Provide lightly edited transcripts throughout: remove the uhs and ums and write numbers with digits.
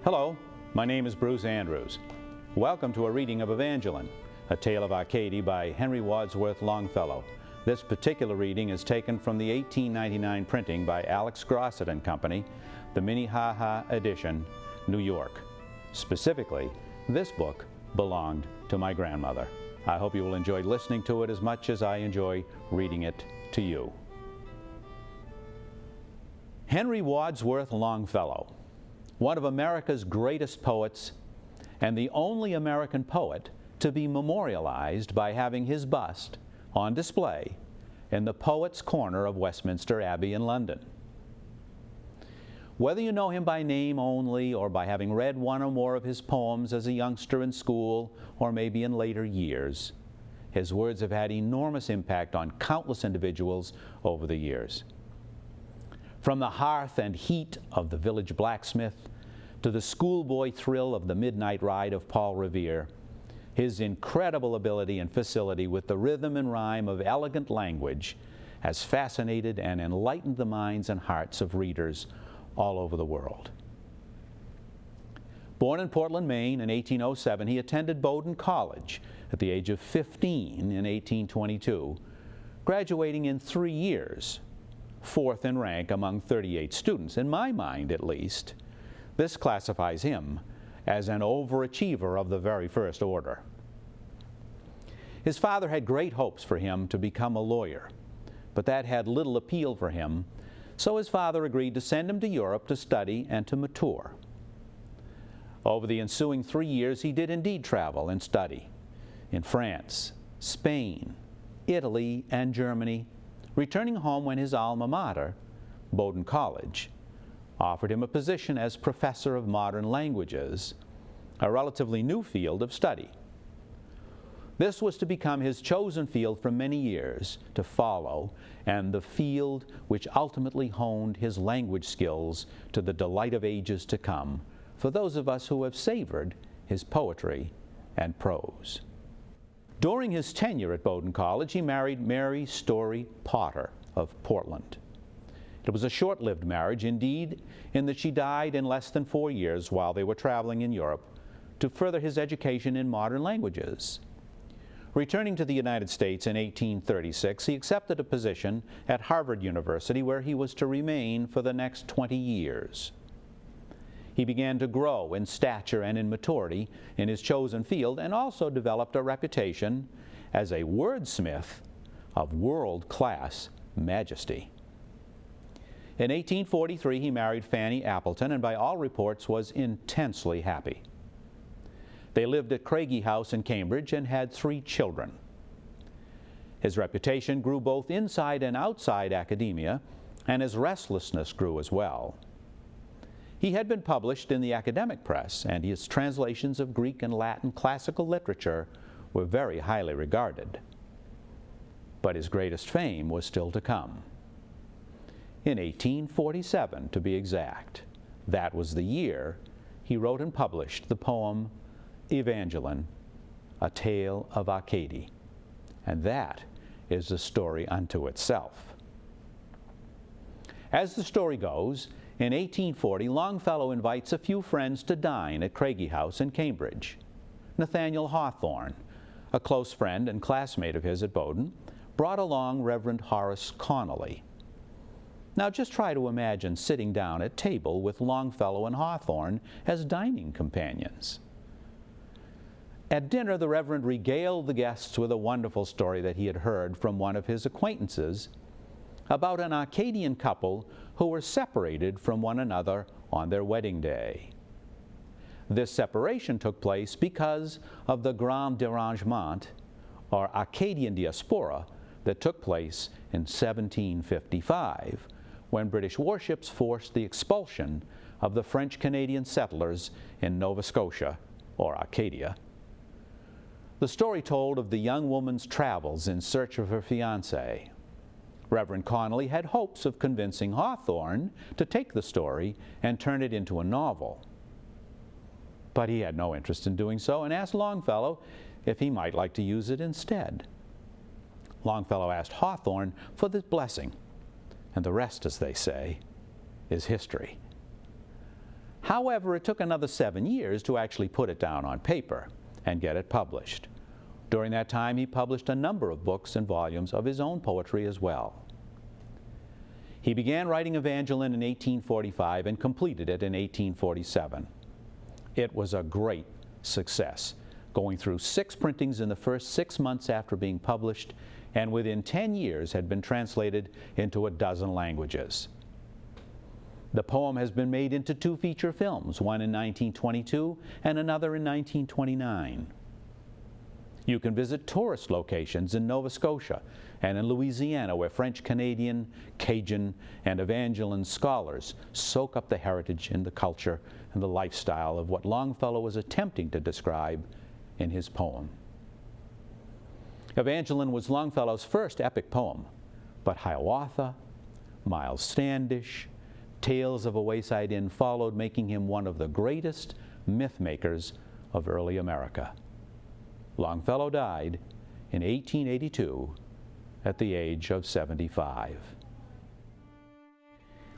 Hello, my name is Bruce Andrews. Welcome to a reading of Evangeline, A Tale of Arcady by Henry Wadsworth Longfellow. This particular reading is taken from the 1899 printing by Alex Grosset and Company, the Minnehaha edition, New York. Specifically, this book belonged to my grandmother. I hope you will enjoy listening to it as much as I enjoy reading it to you. Henry Wadsworth Longfellow, one of America's greatest poets and the only American poet to be memorialized by having his bust on display in the Poets' Corner of Westminster Abbey in London. Whether you know him by name only or by having read one or more of his poems as a youngster in school or maybe in later years, his words have had enormous impact on countless individuals over the years. From the hearth and heat of the village blacksmith to the schoolboy thrill of the midnight ride of Paul Revere, his incredible ability and facility with the rhythm and rhyme of elegant language has fascinated and enlightened the minds and hearts of readers all over the world. Born in Portland, Maine in 1807, he attended Bowdoin College at the age of 15 in 1822, graduating in 3 years, fourth in rank among 38 students. In my mind, at least, this classifies him as an overachiever of the very first order. His father had great hopes for him to become a lawyer, but that had little appeal for him, so his father agreed to send him to Europe to study and to mature. Over the ensuing 3 years, he did indeed travel and study in France, Spain, Italy, and Germany, returning home when his alma mater, Bowdoin College, offered him a position as professor of modern languages, a relatively new field of study. This was to become his chosen field for many years to follow, and the field which ultimately honed his language skills to the delight of ages to come for those of us who have savored his poetry and prose. During his tenure at Bowdoin College, he married Mary Story Potter of Portland. It was a short-lived marriage, indeed, in that she died in less than 4 years while they were traveling in Europe to further his education in modern languages. Returning to the United States in 1836, he accepted a position at Harvard University where he was to remain for the next 20 years. He began to grow in stature and in maturity in his chosen field and also developed a reputation as a wordsmith of world-class majesty. In 1843, he married Fanny Appleton and by all reports was intensely happy. They lived at Craigie House in Cambridge and had 3 children. His reputation grew both inside and outside academia, and his restlessness grew as well. He had been published in the academic press, and his translations of Greek and Latin classical literature were very highly regarded. But his greatest fame was still to come. In 1847, to be exact, that was the year he wrote and published the poem Evangeline, A Tale of Arcady. And that is a story unto itself. As the story goes, in 1840, Longfellow invites a few friends to dine at Craigie House in Cambridge. Nathaniel Hawthorne, a close friend and classmate of his at Bowdoin, brought along Reverend Horace Connolly. Now just try to imagine sitting down at table with Longfellow and Hawthorne as dining companions. At dinner, the Reverend regaled the guests with a wonderful story that he had heard from one of his acquaintances about an Arcadian couple who were separated from one another on their wedding day. This separation took place because of the Grand Dérangement, or Arcadian diaspora, that took place in 1755, when British warships forced the expulsion of the French-Canadian settlers in Nova Scotia, or Arcadia. The story told of the young woman's travels in search of her fiancé. Reverend Connolly had hopes of convincing Hawthorne to take the story and turn it into a novel. But he had no interest in doing so and asked Longfellow if he might like to use it instead. Longfellow asked Hawthorne for this blessing, and the rest, as they say, is history. However, it took another 7 years to actually put it down on paper and get it published. During that time, he published a number of books and volumes of his own poetry as well. He began writing Evangeline in 1845 and completed it in 1847. It was a great success, going through 6 printings in the first 6 months after being published, and within 10 years had been translated into a dozen languages. The poem has been made into 2 feature films, one in 1922 and another in 1929. You can visit tourist locations in Nova Scotia and in Louisiana, where French, Canadian, Cajun, and Evangeline scholars soak up the heritage and the culture and the lifestyle of what Longfellow was attempting to describe in his poem. Evangeline was Longfellow's first epic poem, but Hiawatha, Miles Standish, Tales of a Wayside Inn followed, making him one of the greatest myth makers of early America. Longfellow died in 1882 at the age of 75.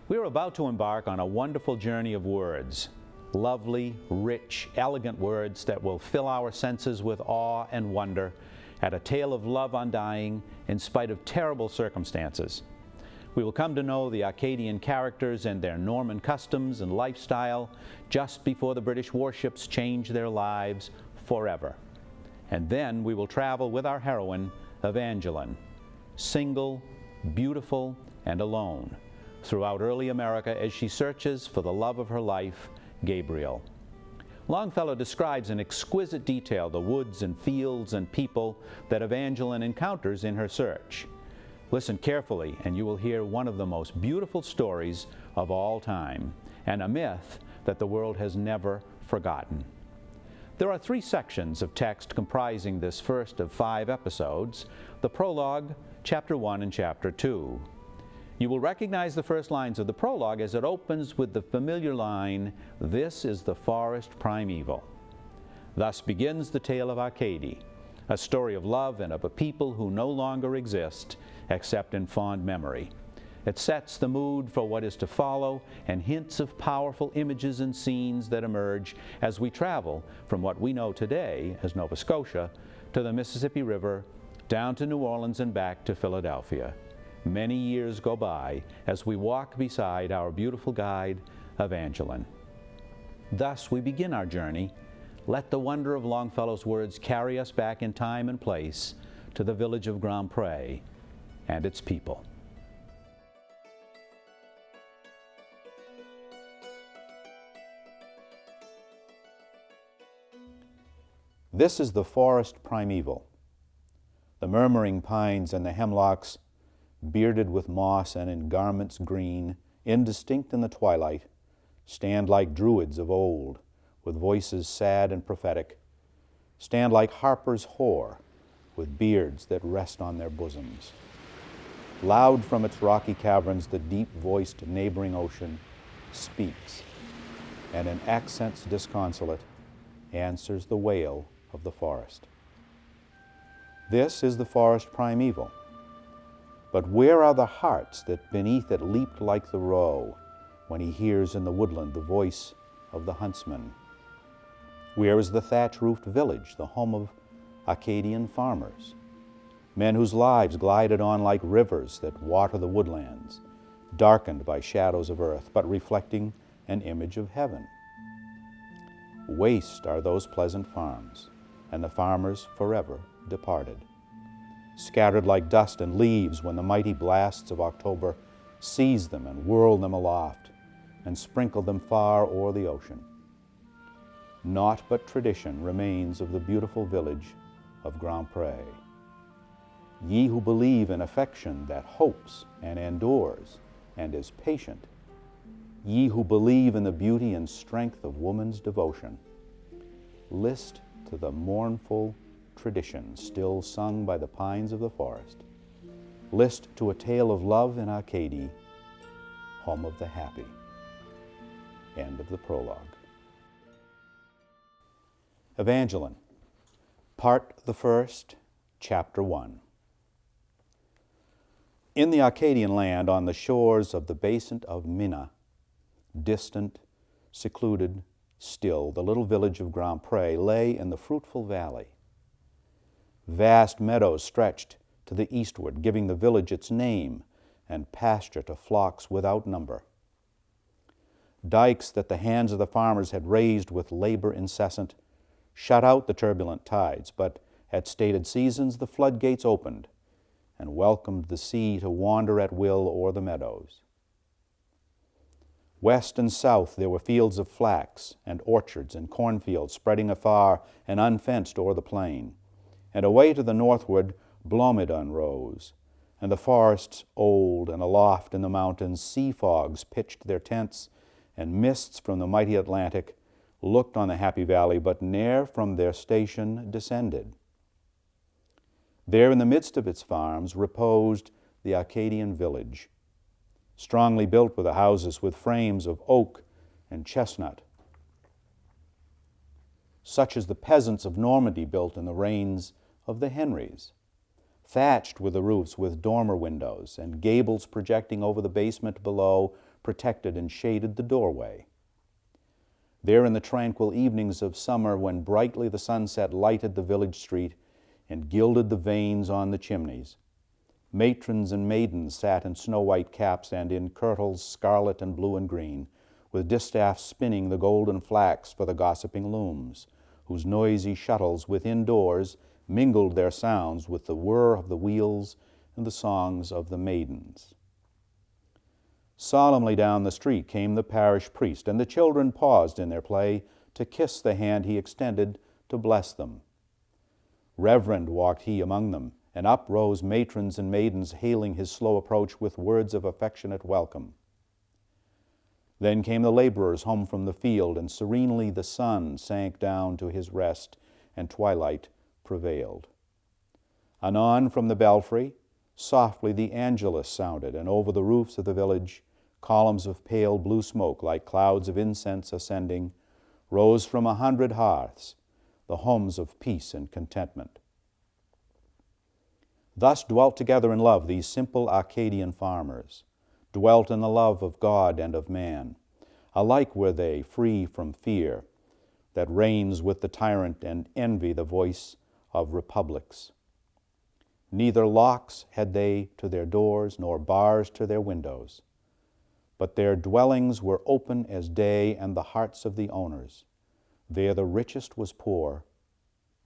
We are about to embark on a wonderful journey of words, lovely, rich, elegant words that will fill our senses with awe and wonder at a tale of love undying in spite of terrible circumstances. We will come to know the Acadian characters and their Norman customs and lifestyle just before the British warships change their lives forever. And then we will travel with our heroine, Evangeline, single, beautiful, and alone, throughout early America as she searches for the love of her life, Gabriel. Longfellow describes in exquisite detail the woods and fields and people that Evangeline encounters in her search. Listen carefully, and you will hear one of the most beautiful stories of all time, and a myth that the world has never forgotten. There are 3 sections of text comprising this first of 5 episodes: the prologue, chapter 1, and chapter 2. You will recognize the first lines of the prologue as it opens with the familiar line, "This is the forest primeval." Thus begins the tale of Acadie, a story of love and of a people who no longer exist except in fond memory. It sets the mood for what is to follow and hints of powerful images and scenes that emerge as we travel from what we know today as Nova Scotia to the Mississippi River, down to New Orleans and back to Philadelphia. Many years go by as we walk beside our beautiful guide, Evangeline. Thus we begin our journey. Let the wonder of Longfellow's words carry us back in time and place to the village of Grand Pré and its people. This is the forest primeval. The murmuring pines and the hemlocks, bearded with moss and in garments green, indistinct in the twilight, stand like druids of old, with voices sad and prophetic, stand like harpers hoar, with beards that rest on their bosoms. Loud from its rocky caverns the deep-voiced neighboring ocean speaks, and in accents disconsolate answers the wail of the forest. This is the forest primeval. But where are the hearts that beneath it leaped like the roe when he hears in the woodland the voice of the huntsman? Where is the thatch-roofed village, the home of Acadian farmers, men whose lives glided on like rivers that water the woodlands, darkened by shadows of earth, but reflecting an image of heaven? Waste are those pleasant farms, and the farmers forever departed, scattered like dust and leaves when the mighty blasts of October seize them and whirl them aloft and sprinkle them far o'er the ocean. Naught but tradition remains of the beautiful village of Grand Pré. Ye who believe in affection that hopes and endures and is patient, ye who believe in the beauty and strength of woman's devotion, list to the mournful tradition still sung by the pines of the forest. List to a tale of love in Acadie, home of the happy. End of the prologue. Evangeline, Part the First, Chapter 1. In the Acadian land on the shores of the basin of Mina, distant, secluded, still, the little village of Grand Pré lay in the fruitful valley. Vast meadows stretched to the eastward, giving the village its name and pasture to flocks without number. Dikes that the hands of the farmers had raised with labor incessant shut out the turbulent tides, but at stated seasons the floodgates opened and welcomed the sea to wander at will o'er the meadows. West and south there were fields of flax, and orchards and cornfields spreading afar and unfenced o'er the plain. And away to the northward Blomidon rose, and the forests old, and aloft in the mountains sea fogs pitched their tents, and mists from the mighty Atlantic looked on the happy valley, but ne'er from their station descended. There in the midst of its farms reposed the Arcadian village, strongly built were the houses with frames of oak and chestnut, such as the peasants of Normandy built in the reigns of the Henrys. Thatched were the roofs with dormer windows, and gables projecting over the basement below protected and shaded the doorway. There in the tranquil evenings of summer, when brightly the sunset lighted the village street and gilded the vanes on the chimneys, matrons and maidens sat in snow-white caps and in kirtles scarlet and blue and green, with distaffs spinning the golden flax for the gossiping looms, whose noisy shuttles within doors mingled their sounds with the whir of the wheels and the songs of the maidens. Solemnly down the street came the parish priest, and the children paused in their play to kiss the hand he extended to bless them. Reverend walked he among them, and up rose matrons and maidens hailing his slow approach with words of affectionate welcome. Then came the laborers home from the field, and serenely the sun sank down to his rest, and twilight prevailed. Anon from the belfry, softly the Angelus sounded, and over the roofs of the village, columns of pale blue smoke, like clouds of incense ascending, rose from 100 hearths, the homes of peace and contentment. Thus dwelt together in love these simple Arcadian farmers, dwelt in the love of God and of man. Alike were they free from fear that reigns with the tyrant, and envy the voice of republics. Neither locks had they to their doors, nor bars to their windows, but their dwellings were open as day, and the hearts of the owners. There the richest was poor,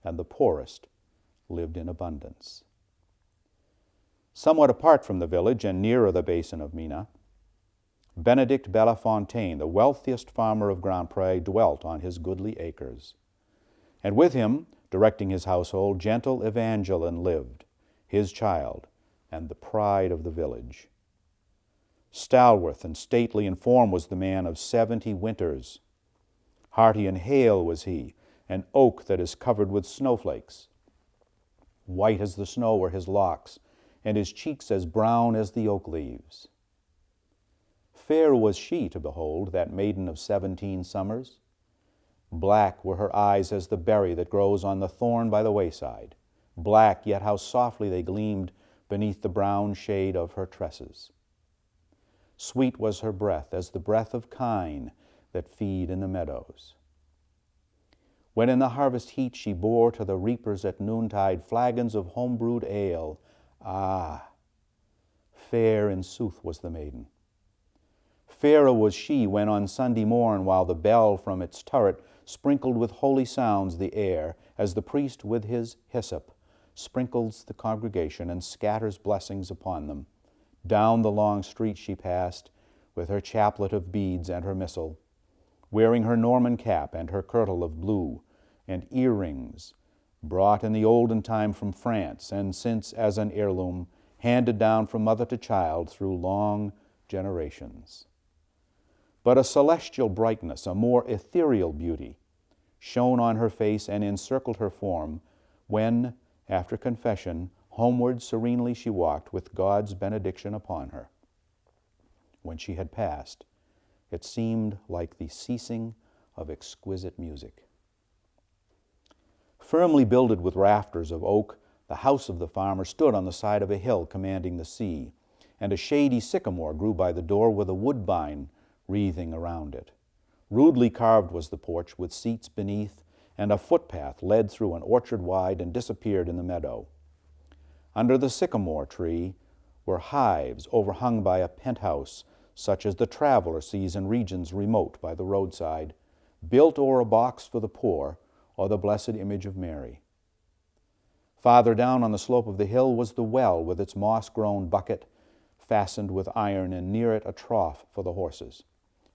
and the poorest lived in abundance. Somewhat apart from the village and nearer the basin of Mina, Benedict Bellafontaine, the wealthiest farmer of Grand Pré, dwelt on his goodly acres. And with him, directing his household, gentle Evangeline lived, his child, and the pride of the village. Stalwart and stately in form was the man of 70 winters. Hearty and hale was he, an oak that is covered with snowflakes. White as the snow were his locks, and his cheeks as brown as the oak leaves. Fair was she to behold, that maiden of 17 summers. Black were her eyes as the berry that grows on the thorn by the wayside. Black, yet how softly they gleamed beneath the brown shade of her tresses. Sweet was her breath as the breath of kine that feed in the meadows. When in the harvest heat she bore to the reapers at noontide flagons of home-brewed ale, fair in sooth was the maiden. Fairer was she when on Sunday morn, while the bell from its turret sprinkled with holy sounds the air, as the priest with his hyssop sprinkles the congregation and scatters blessings upon them, down the long street she passed, with her chaplet of beads and her missal, wearing her Norman cap and her kirtle of blue, and earrings brought in the olden time from France, and since as an heirloom handed down from mother to child through long generations. But a celestial brightness, a more ethereal beauty, shone on her face and encircled her form when, after confession, homeward serenely she walked with God's benediction upon her. When she had passed, it seemed like the ceasing of exquisite music. Firmly builded with rafters of oak, the house of the farmer stood on the side of a hill commanding the sea, and a shady sycamore grew by the door with a woodbine wreathing around it. Rudely carved was the porch, with seats beneath, and a footpath led through an orchard wide and disappeared in the meadow. Under the sycamore tree were hives overhung by a penthouse, such as the traveler sees in regions remote by the roadside, built o'er a box for the poor or the blessed image of Mary. Farther down on the slope of the hill was the well with its moss-grown bucket fastened with iron, and near it a trough for the horses.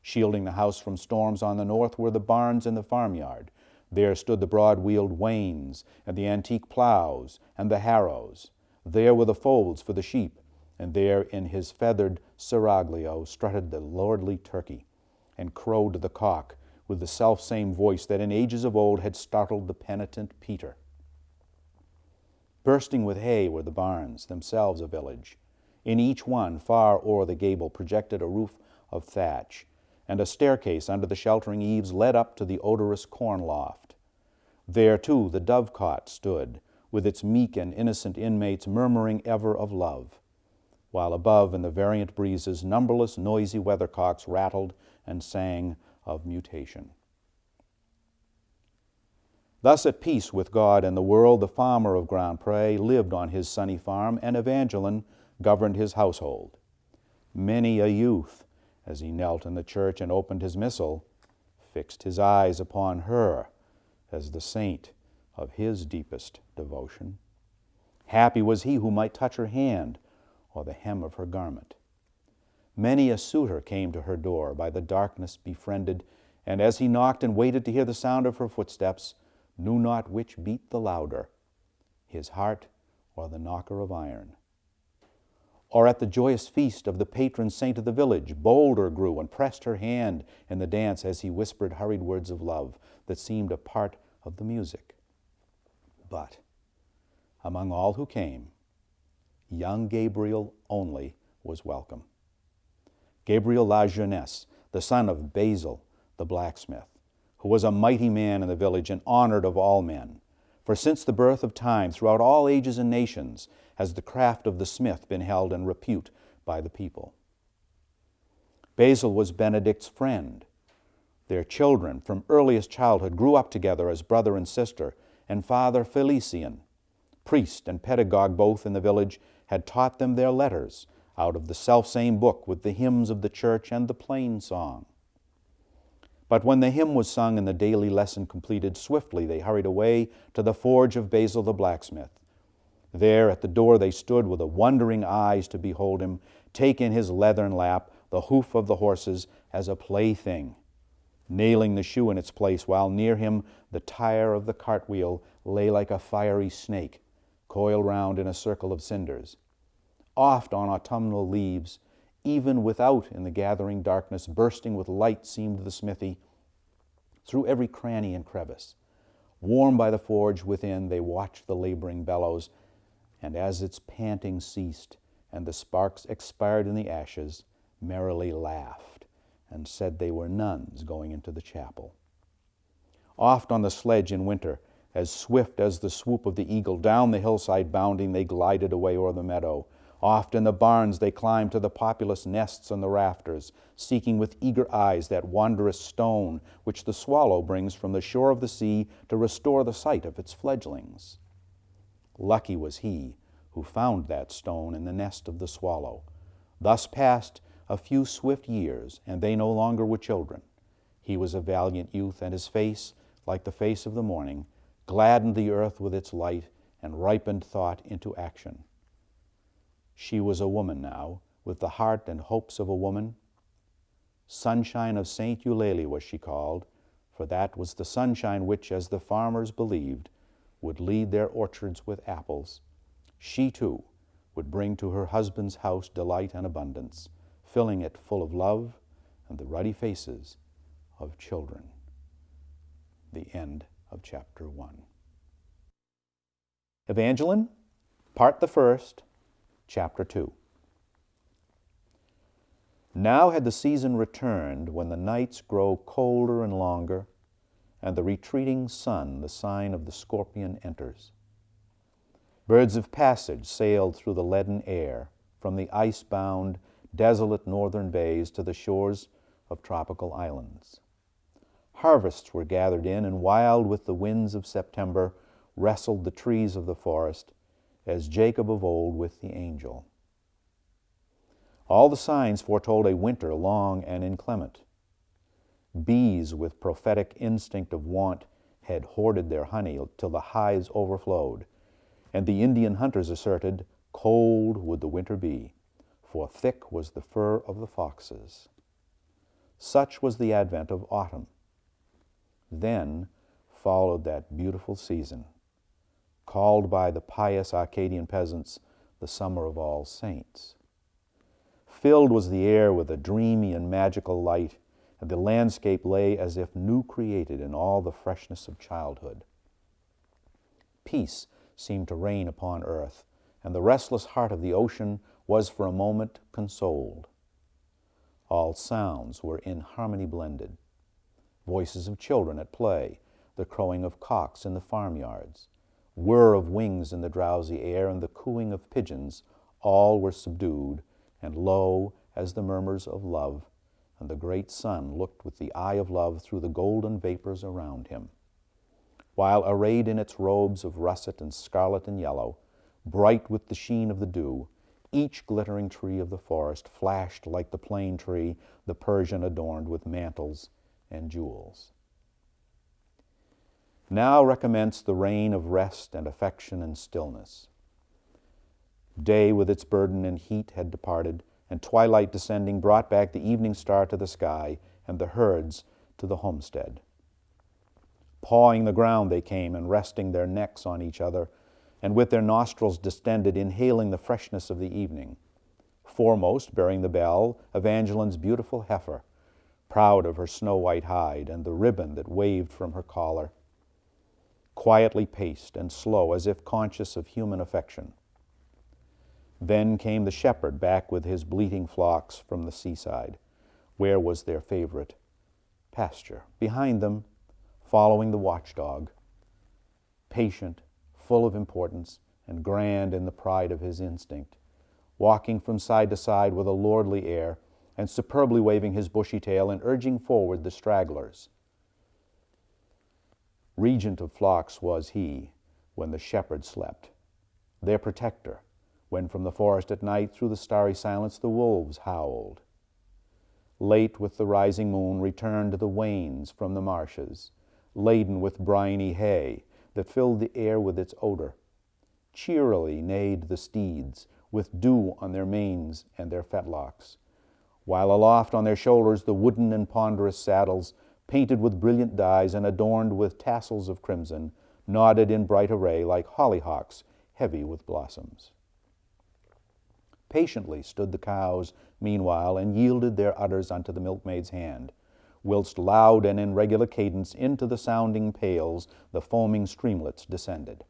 Shielding the house from storms on the north were the barns and the farmyard. There stood the broad-wheeled wains and the antique plows and the harrows. There were the folds for the sheep, and there in his feathered seraglio strutted the lordly turkey, and crowed the cock with the self-same voice that in ages of old had startled the penitent Peter. Bursting with hay were the barns, themselves a village. In each one, far o'er the gable, projected a roof of thatch, and a staircase under the sheltering eaves led up to the odorous corn loft. There, too, the dovecot stood, with its meek and innocent inmates murmuring ever of love, while above in the variant breezes numberless noisy weathercocks rattled and sang of mutation. Thus at peace with God and the world, the farmer of Grand Pré lived on his sunny farm, and Evangeline governed his household. Many a youth, as he knelt in the church and opened his missal, fixed his eyes upon her as the saint of his deepest devotion. Happy was he who might touch her hand or the hem of her garment. Many a suitor came to her door, by the darkness befriended, and as he knocked and waited to hear the sound of her footsteps, knew not which beat the louder, his heart or the knocker of iron. Or at the joyous feast of the patron saint of the village, bolder grew and pressed her hand in the dance as he whispered hurried words of love that seemed a part of the music. But among all who came, young Gabriel only was welcome. Gabriel La Jeunesse, the son of Basil the blacksmith, who was a mighty man in the village and honored of all men. For since the birth of time, throughout all ages and nations, has the craft of the smith been held in repute by the people. Basil was Benedict's friend. Their children, from earliest childhood, grew up together as brother and sister, and Father Felician, priest and pedagogue both in the village, had taught them their letters out of the selfsame book with the hymns of the church and the plain song. But when the hymn was sung and the daily lesson completed, swiftly they hurried away to the forge of Basil the blacksmith. There at the door they stood with wondering eyes to behold him, take in his leathern lap the hoof of the horses as a plaything, nailing the shoe in its place, while near him the tire of the cartwheel lay like a fiery snake, coiled round in a circle of cinders. Oft on autumnal leaves, even without in the gathering darkness, bursting with light seemed the smithy, through every cranny and crevice. Warm by the forge within, they watched the laboring bellows, and as its panting ceased and the sparks expired in the ashes, merrily laughed and said they were nuns going into the chapel. Oft on the sledge in winter, as swift as the swoop of the eagle, down the hillside bounding, they glided away o'er the meadow. Oft in the barns they climbed to the populous nests on the rafters, seeking with eager eyes that wondrous stone which the swallow brings from the shore of the sea to restore the sight of its fledglings. Lucky was he who found that stone in the nest of the swallow. Thus passed a few swift years, and they no longer were children. He was a valiant youth, and his face, like the face of the morning, gladdened the earth with its light and ripened thought into action. She was a woman now, with the heart and hopes of a woman. Sunshine of St. Eulalie was she called, for that was the sunshine which, as the farmers believed, would lead their orchards with apples. She, too, would bring to her husband's house delight and abundance, filling it full of love and the ruddy faces of children. The end of chapter 1. Evangeline, part the first, chapter 2. Now had the season returned when the nights grow colder and longer, and the retreating sun, the sign of the scorpion, enters. Birds of passage sailed through the leaden air, from the ice-bound, desolate northern bays to the shores of tropical islands. Harvests were gathered in, and wild with the winds of September wrestled the trees of the forest, as Jacob of old with the angel. All the signs foretold a winter long and inclement. Bees with prophetic instinct of want had hoarded their honey till the hives overflowed, and the Indian hunters asserted, cold would the winter be, for thick was the fur of the foxes. Such was the advent of autumn. Then followed that beautiful season, called by the pious Arcadian peasants the summer of all saints. Filled was the air with a dreamy and magical light, and the landscape lay as if new created in all the freshness of childhood. Peace seemed to reign upon earth, and the restless heart of the ocean was for a moment consoled. All sounds were in harmony blended. Voices of children at play, the crowing of cocks in the farmyards, whir of wings in the drowsy air, and the cooing of pigeons, all were subdued and low as the murmurs of love, and the great sun looked with the eye of love through the golden vapors around him. While arrayed in its robes of russet and scarlet and yellow, bright with the sheen of the dew, each glittering tree of the forest flashed like the plane tree the Persian adorned with mantles and jewels. Now recommenced the reign of rest and affection and stillness. Day with its burden and heat had departed, and twilight descending brought back the evening star to the sky and the herds to the homestead. Pawing the ground they came, and resting their necks on each other, and with their nostrils distended, inhaling the freshness of the evening. Foremost, bearing the bell, Evangeline's beautiful heifer, proud of her snow-white hide and the ribbon that waved from her collar, quietly paced and slow, as if conscious of human affection. Then came the shepherd back with his bleating flocks from the seaside, where was their favorite pasture. Behind them, following the watchdog, patient, full of importance, and grand in the pride of his instinct, walking from side to side with a lordly air, and superbly waving his bushy tail and urging forward the stragglers. Regent of flocks was he when the shepherd slept, their protector, when from the forest at night through the starry silence the wolves howled. Late with the rising moon returned the wains from the marshes, laden with briny hay that filled the air with its odor. Cheerily neighed the steeds, with dew on their manes and their fetlocks, while aloft on their shoulders the wooden and ponderous saddles, painted with brilliant dyes and adorned with tassels of crimson, nodded in bright array like hollyhocks heavy with blossoms. Patiently stood the cows, meanwhile, and yielded their udders unto the milkmaid's hand, whilst loud and in regular cadence into the sounding pails the foaming streamlets descended.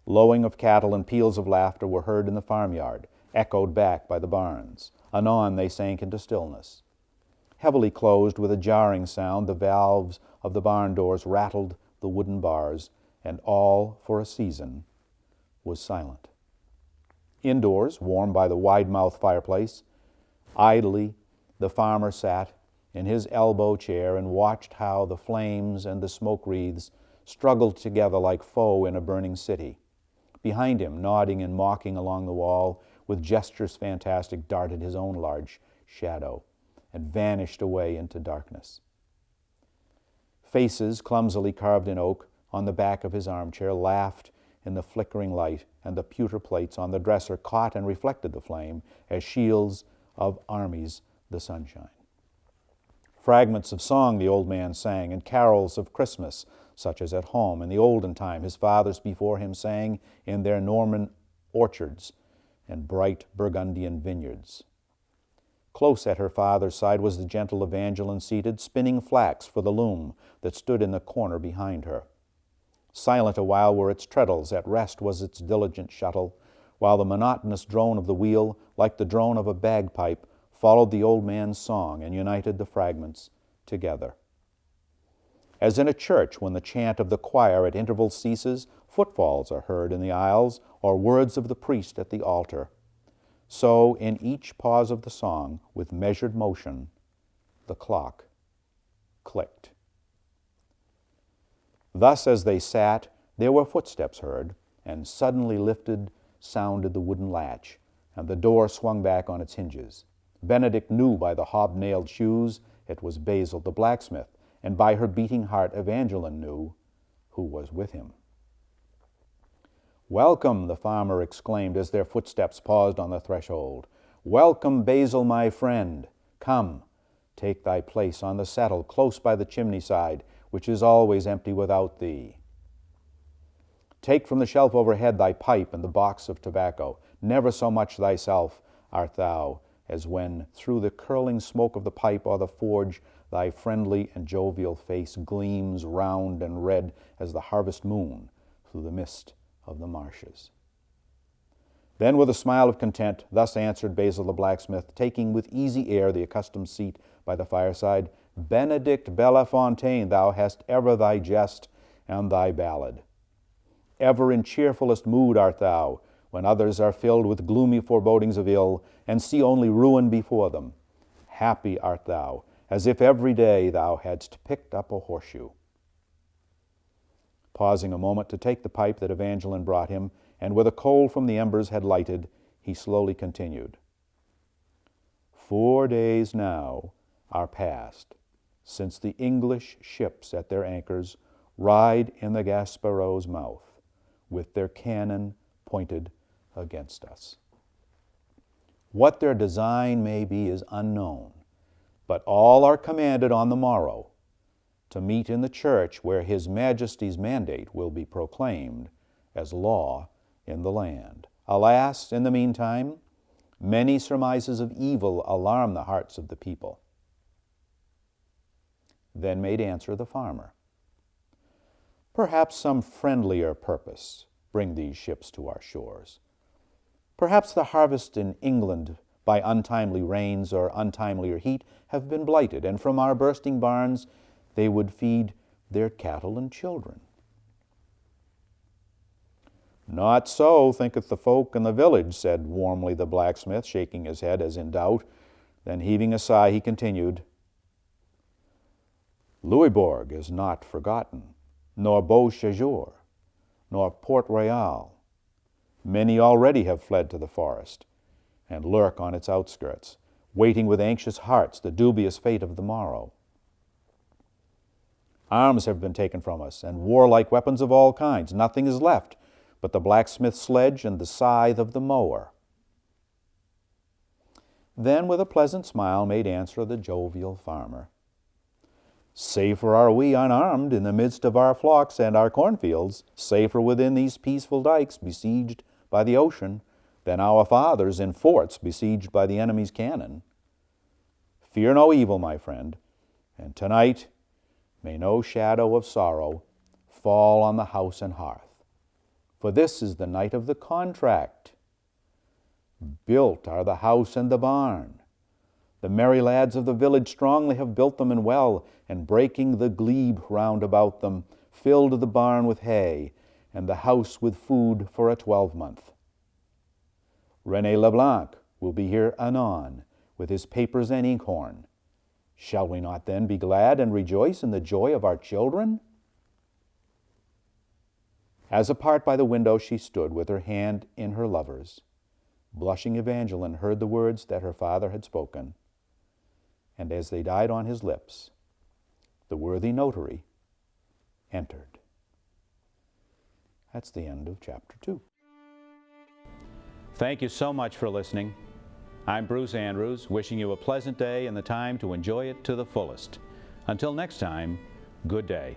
Lowing of cattle and peals of laughter were heard in the farmyard, echoed back by the barns. Anon they sank into stillness. Heavily closed with a jarring sound, the valves of the barn doors rattled the wooden bars, and all, for a season, was silent. Indoors, warmed by the wide-mouthed fireplace, idly the farmer sat in his elbow chair and watched how the flames and the smoke wreaths struggled together like foe in a burning city. Behind him, nodding and mocking along the wall, with gestures fantastic, darted his own large shadow and vanished away into darkness. Faces, clumsily carved in oak, on the back of his armchair laughed in the flickering light, and the pewter plates on the dresser caught and reflected the flame as shields of armies the sunshine. Fragments of song the old man sang, and carols of Christmas, such as at home in the olden time his fathers before him sang in their Norman orchards and bright Burgundian vineyards. Close at her father's side was the gentle Evangeline seated, spinning flax for the loom that stood in the corner behind her. Silent awhile were its treadles, at rest was its diligent shuttle, while the monotonous drone of the wheel, like the drone of a bagpipe, followed the old man's song and united the fragments together. As in a church, when the chant of the choir at intervals ceases, footfalls are heard in the aisles, or words of the priest at the altar. So, in each pause of the song, with measured motion, the clock clicked. Thus as they sat, there were footsteps heard, and suddenly lifted sounded the wooden latch, and the door swung back on its hinges. Benedict knew by the hobnailed shoes it was Basil the blacksmith, and by her beating heart Evangeline knew who was with him. "Welcome," the farmer exclaimed as their footsteps paused on the threshold. "Welcome, Basil, my friend. Come, take thy place on the settle close by the chimney side, which is always empty without thee. Take from the shelf overhead thy pipe and the box of tobacco. Never so much thyself art thou as when through the curling smoke of the pipe or the forge thy friendly and jovial face gleams round and red as the harvest moon through the mist of the marshes." Then with a smile of content, thus answered Basil the blacksmith, taking with easy air the accustomed seat by the fireside, "Benedict Bellefontaine, thou hast ever thy jest and thy ballad. Ever in cheerfullest mood art thou, when others are filled with gloomy forebodings of ill, and see only ruin before them. Happy art thou, as if every day thou hadst picked up a horseshoe." Pausing a moment to take the pipe that Evangeline brought him, and with a coal from the embers had lighted, he slowly continued. "4 days now are past since the English ships at their anchors ride in the Gaspereau's mouth, with their cannon pointed against us. What their design may be is unknown, but all are commanded on the morrow to meet in the church where His Majesty's mandate will be proclaimed as law in the land. Alas, in the meantime, many surmises of evil alarm the hearts of the people." Then made answer the farmer, "Perhaps some friendlier purpose bring these ships to our shores. Perhaps the harvest in England by untimely rains or untimelier heat have been blighted, and from our bursting barns they would feed their cattle and children." "Not so thinketh the folk in the village," said warmly the blacksmith, shaking his head as in doubt. Then heaving a sigh, he continued, "Louisbourg is not forgotten, nor Beauséjour, nor Port Royal. Many already have fled to the forest, and lurk on its outskirts, waiting with anxious hearts the dubious fate of the morrow. Arms have been taken from us, and warlike weapons of all kinds. Nothing is left but the blacksmith's sledge and the scythe of the mower." Then with a pleasant smile made answer the jovial farmer, "Safer are we unarmed in the midst of our flocks and our cornfields, safer within these peaceful dikes besieged by the ocean, than our fathers in forts besieged by the enemy's cannon. Fear no evil, my friend, and tonight may no shadow of sorrow fall on the house and hearth. For this is the night of the contract. Built are the house and the barn. The merry lads of the village strongly have built them and well, and breaking the glebe round about them, filled the barn with hay, and the house with food for a 12-month. René Leblanc will be here anon, with his papers and inkhorn. Shall we not then be glad and rejoice in the joy of our children?" As apart by the window she stood, with her hand in her lover's, blushing Evangeline heard the words that her father had spoken, and as they died on his lips, the worthy notary entered. That's the end of chapter 2. Thank you so much for listening. I'm Bruce Andrews, wishing you a pleasant day and the time to enjoy it to the fullest. Until next time, good day.